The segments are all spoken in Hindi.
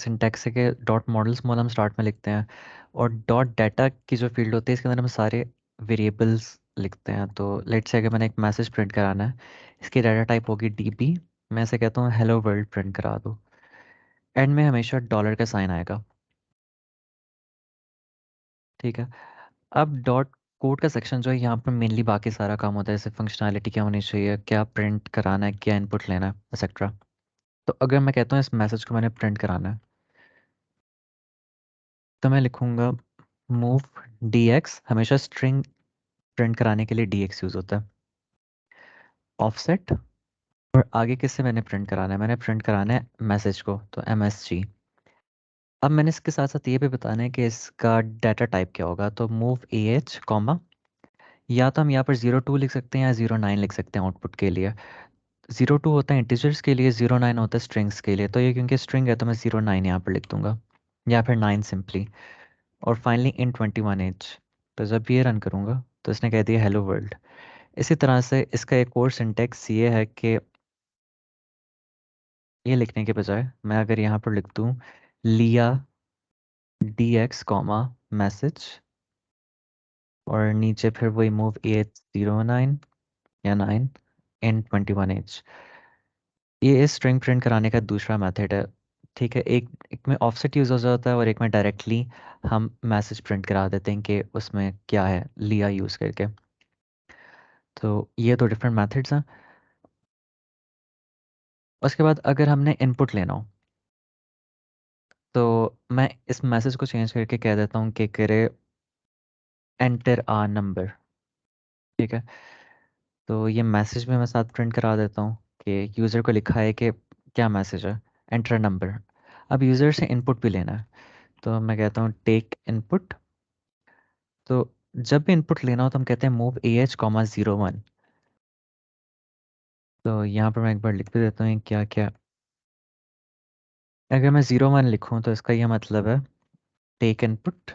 सिंटैक्स है कि डॉट मॉडल स्मॉल हम स्टार्ट में लिखते हैं, और डॉट डाटा की जो फील्ड होती है इसके अंदर हम सारे वेरिएबल्स लिखते हैं। तो लेट्स से अगर मैंने एक मैसेज प्रिंट कराना है, इसकी डाटा टाइप होगी डीबी, मैं ऐसे कहता हूँ हेलो वर्ल्ड प्रिंट करा दो, एंड में हमेशा डॉलर का साइन आएगा। ठीक है। अब डॉट कोड का सेक्शन जो है यहाँ पर मेनली बाकी सारा काम होता है, जैसे फंक्शनैलिटी क्या होनी चाहिए, क्या प्रिंट कराना है, क्या इनपुट लेना है, एक्सेट्रा। तो अगर मैं कहता हूँ इस मैसेज को मैंने प्रिंट कराना है, तो मैं लिखूंगा मूव डी एक्स, हमेशा स्ट्रिंग प्रिंट कराने के लिए डी एक्स यूज़ होता है। ऑफसेट, और आगे किससे मैंने प्रिंट कराना है, मैंने प्रिंट कराना है मैसेज को, तो एम एस जी। अब मैंने इसके साथ साथ ये भी बताना है कि इसका डाटा टाइप क्या होगा, तो मूव ए एच कॉमा, या तो हम यहाँ पर 02 लिख सकते हैं या 09 लिख सकते हैं आउटपुट के लिए। 02 होता है इंटीजर्स के लिए, 09 होता है स्ट्रिंग्स के लिए, तो ये क्योंकि स्ट्रिंग है तो मैं 09 यहाँ पर लिख दूंगा, या फिर 9 सिंपली। और फाइनली इन 21 एज। तो जब ये रन करूँगा तो इसने कह दिया हेलो वर्ल्ड। इसी तरह से इसका एक और सिंटेक्स ये है कि ये लिखने के बजाय मैं अगर यहाँ पर लिख दूँ लिया डी एक्स कॉमा मैसेज, और नीचे फिर वही मूव एज 09 या 9 इन 21 एज, ये इस स्ट्रिंग प्रिंट कराने का दूसरा मेथड है। ठीक है, एक में ऑफसेट यूज़ हो जाता है और एक में डायरेक्टली हम मैसेज प्रिंट करा देते हैं कि उसमें क्या है, लिया यूज़ करके। तो ये दो डिफरेंट मेथड्स हैं। उसके बाद अगर हमने इनपुट लेना हो, तो मैं इस मैसेज को चेंज करके कह देता हूँ कि करे एंटर आ नंबर। ठीक है, तो ये मैसेज में मैं साथ प्रिंट करा देता हूँ कि यूज़र को लिखा है कि क्या मैसेज है, एंटर नंबर। अब यूज़र से इनपुट भी लेना है, तो मैं कहता हूँ टेक इनपुट। तो जब भी इनपुट लेना हो तो हम कहते हैं मूव ए एच कॉमा 01। तो यहाँ पर मैं एक बार लिख भी देता हूँ क्या क्या। अगर मैं 01 लिखूँ तो इसका यह मतलब है टेक इनपुट।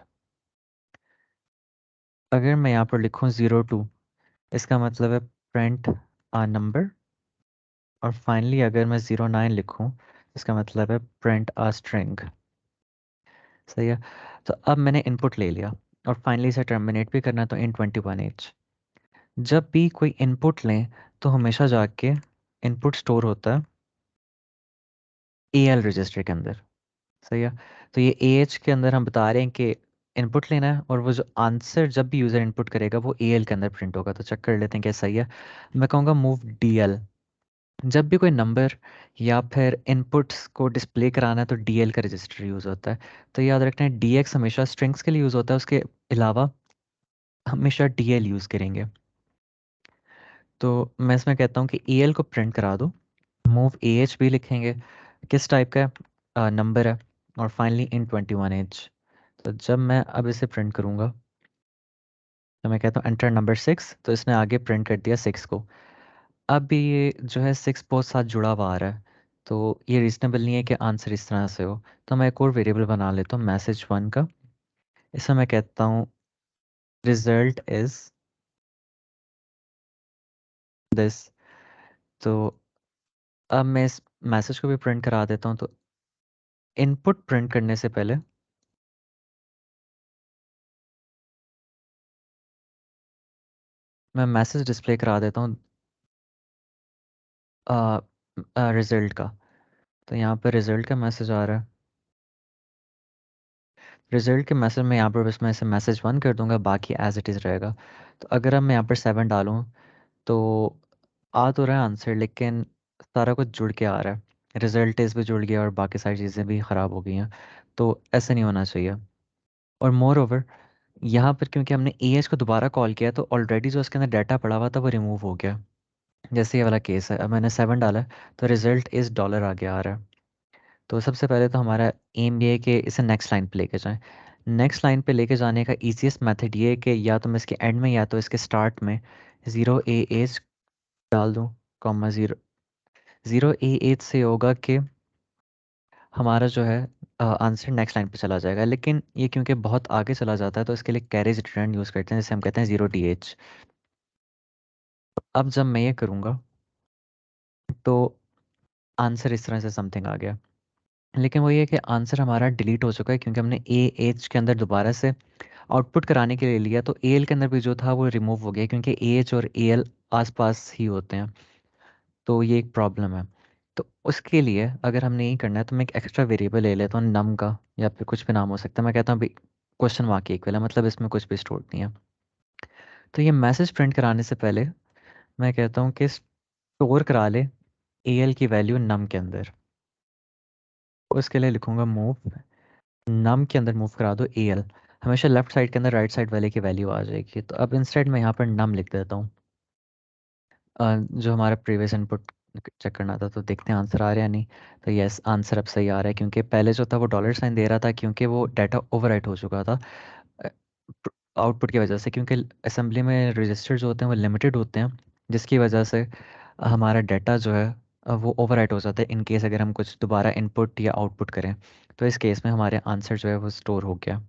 अगर मैं यहाँ पर लिखूँ 02, इसका मतलब है प्रिंट आ नंबर। और फाइनली अगर मैं 09 लिखूँ, इसका मतलब है प्रिंट आ स्ट्रिंग। सही है। तो अब मैंने इनपुट ले लिया और फाइनली इसे टर्मिनेट भी करना है, तो इन 21 एज। जब भी कोई इनपुट लें तो हमेशा जाके इनपुट स्टोर होता है ए एल रजिस्टर के अंदर। सही है। तो ये ए एच के अंदर हम बता रहे हैं कि इनपुट लेना है, और वो जो आंसर जब भी यूज़र इनपुट करेगा वो ए एल के अंदर प्रिंट होगा। तो चेक कर लेते हैं क्या सही है। मैं कहूँगा मूव डी एल। जब भी कोई नंबर या फिर इनपुट्स को डिस्प्ले कराना है तो डी एल का रजिस्टर यूज़ होता है। तो याद रखना है डी एक्स हमेशा स्ट्रिंग्स के लिए यूज़ होता है, उसके अलावा हमेशा डी एल यूज़ करेंगे। तो मैं इसमें कहता हूँ कि ए एल को प्रिंट करा दो। मूव ए एच भी लिखेंगे, किस टाइप का नंबर है, और फाइनली इन 21 एज। तो जब मैं अब इसे प्रिंट करूँगा तो मैं कहता हूँ एंटर नंबर 6, तो इसने आगे प्रिंट कर दिया 6 को। अब भी ये जो है 6 बहुत साथ जुड़ा हुआ आ रहा है, तो ये रीजनेबल नहीं है कि आंसर इस तरह से हो। तो मैं एक और वेरिएबल बना लेता हूँ मैसेज 1 का। इसमें मैं कहता हूँ रिजल्ट इज दिस। तो अब मैं इस मैसेज को भी प्रिंट करा देता हूँ। तो इनपुट प्रिंट करने से पहले मैं मैसेज डिस्प्ले करा देता हूँ रिजल्ट का। तो यहाँ पर रिजल्ट का मैसेज आ रहा है। रिजल्ट के मैसेज में यहाँ पर बस मैं इसे मैसेज 1 कर दूंगा, बाकी एज इट इज़ रहेगा। तो अगर अब मैं यहाँ पर 7 डालूँ तो आ तो रहा है आंसर, लेकिन सारा कुछ जुड़ के आ रहा है। रिजल्ट इस भी जुड़ गया और बाकी सारी चीज़ें भी ख़राब हो गई हैं। तो ऐसा नहीं होना चाहिए। और मोर ओवर यहाँ पर क्योंकि हमने ए एच को दोबारा कॉल किया तो ऑलरेडी जो उसके अंदर डाटा पड़ा हुआ था वो रिमूव हो गया। जैसे ये वाला केस है, अब मैंने 7 डाला है तो रिजल्ट इस डॉलर आगे आ रहा है। तो सबसे पहले तो हमारा एम ये है कि इसे नेक्स्ट लाइन पे लेके जाएं। नेक्स्ट लाइन पे लेके जाने का इजीएस्ट मेथड ये है कि या तो मैं इसके एंड में या तो इसके स्टार्ट में 0 AH डाल दूँ, कॉमा 0 0 AH से होगा कि हमारा जो है आंसर नेक्स्ट लाइन पे चला जाएगा। लेकिन ये क्योंकि बहुत आगे चला जाता है तो इसके लिए कैरेज रिटर्न यूज़ करते हैं, जिसे हम कहते हैं 0 DH। अब जब मैं ये करूँगा तो आंसर इस तरह से समथिंग आ गया। लेकिन वो ये है कि आंसर हमारा डिलीट हो चुका है क्योंकि हमने ए एच के अंदर दोबारा से आउटपुट कराने के लिए लिया, तो ए एल के अंदर भी जो था वो रिमूव हो गया क्योंकि ए एच और ए एल आसपास ही होते हैं। तो ये एक प्रॉब्लम है। तो उसके लिए अगर हमने यही करना है तो मैं एक एक्स्ट्रा वेरिएबल ले लेता हूँ नम का, या फिर कुछ भी नाम हो सकता है। मैं कहता हूँ क्वेश्चन मार्क इक्वल है, मतलब इसमें कुछ भी स्टोर नहीं है। तो ये मैसेज प्रिंट कराने से पहले मैं कहता हूँ कि स्टोर करा ले ए एल की वैल्यू नम के अंदर। उसके लिए लिखूंगा मूव नम के अंदर मूव करा दो ए एल। हमेशा लेफ्ट साइड के अंदर राइट साइड वाले की वैल्यू आ जाएगी। तो अब इंस्टेड मैं यहाँ पर नम लिख देता हूँ। जो हमारा प्रीवियस इनपुट चेक करना था, तो देखते हैं आंसर आ रहा है या नहीं। तो यस, आंसर अब सही आ रहा है क्योंकि पहले जो था वो डॉलर साइन दे रहा था क्योंकि वो डाटा ओवरराइट हो चुका था आउटपुट की वजह से, क्योंकि असेंबली में रजिस्टर जो होते हैं वो लिमिटेड होते हैं, जिसकी वजह से हमारा डाटा जो है वो ओवरराइट हो जाता है इन केस अगर हम कुछ दोबारा इनपुट या आउटपुट करें। तो इस केस में हमारे आंसर जो है वो स्टोर हो गया।